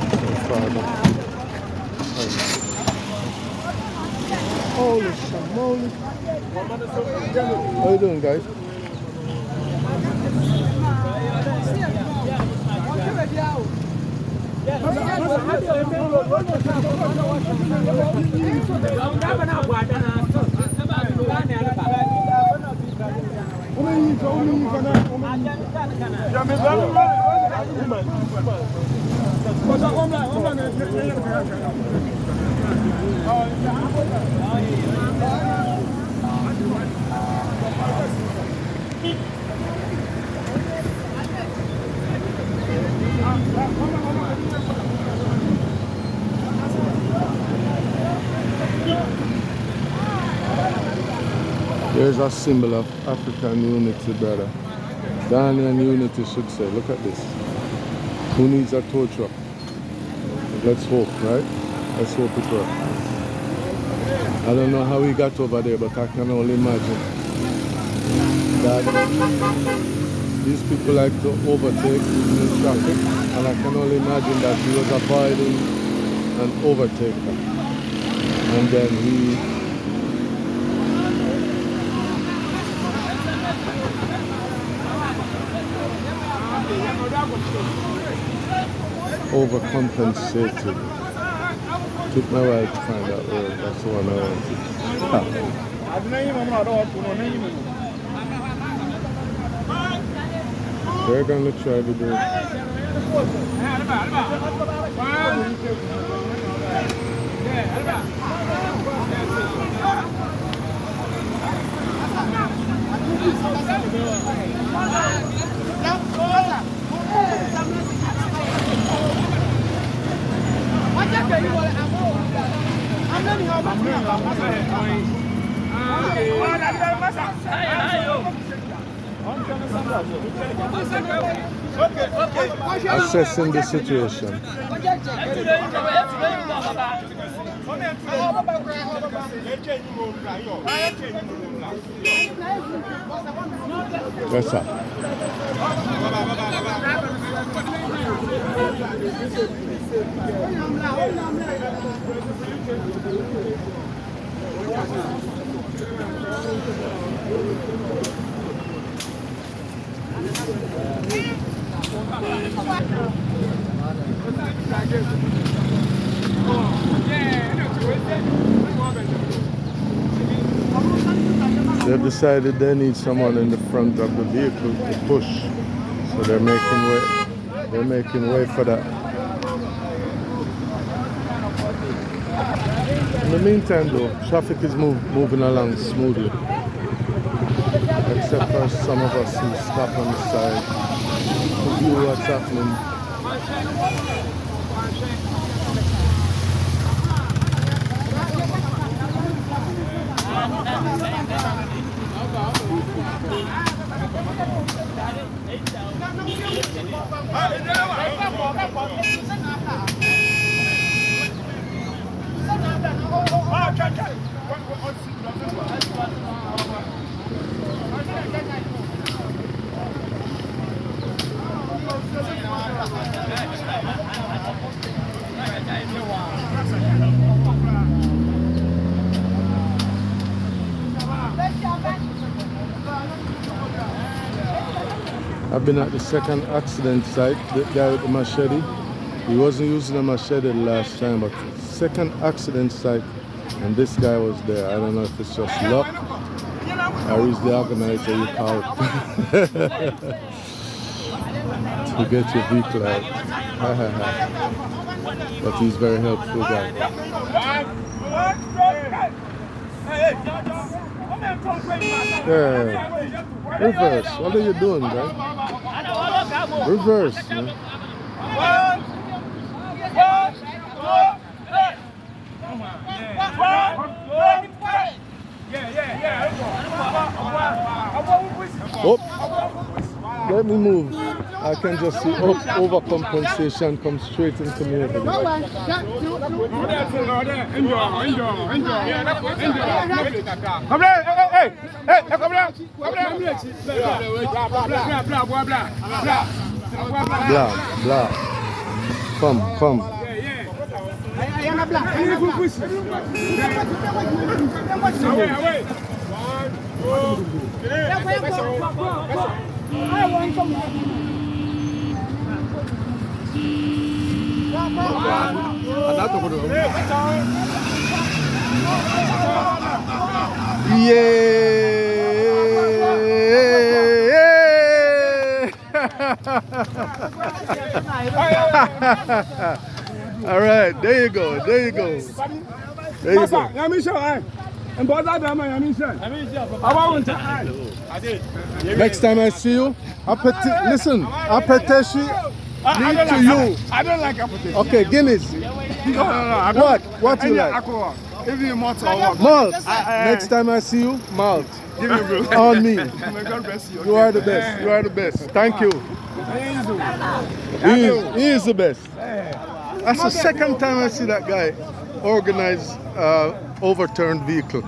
So far, holy shamoly. How you doing, guys? There's a symbol of African unity, brother. Ghanaian unity, should say. Look at this. Who needs a tow truck? Let's hope, right? Let's hope it works. I don't know how we got over there, but I can only imagine that these people like to overtake in traffic, and I can only imagine that he was avoiding an overtaker. And then he overcompensated. Took my while to find that word. That's the one I wanted. We're going to try to do it. Assessing the situation. What's up? They've decided they need someone in the front of the vehicle to push, so they're making way. They're making way for that. In the meantime, though, traffic is moving along smoothly, except for some of us who stop on the side to view what's happening. I've been at the second accident site. The guy with the machete, he wasn't using a machete the last time, but second accident site, and this guy was there. I don't know if it's just luck or is the organizer you call to get your vehicle out. But he's a very helpful guy. Yeah. Reverse. What are you doing, guys? Reverse. Man. Oh, let me move. I can just see overcompensation come straight into me. Blah, blah. Come. All right, there you go, there you go. There you go. Next time I see you, listen, apetition need to you. I don't like appetition. Okay, Guinness. No. What you like? Alcohol. If you malt or what? Malt. Next time I see you, malt. Give me bro. On me. May God bless you. You are the best. You are the best. Thank you. He is the best. That's the second time I see that guy organize overturned vehicle.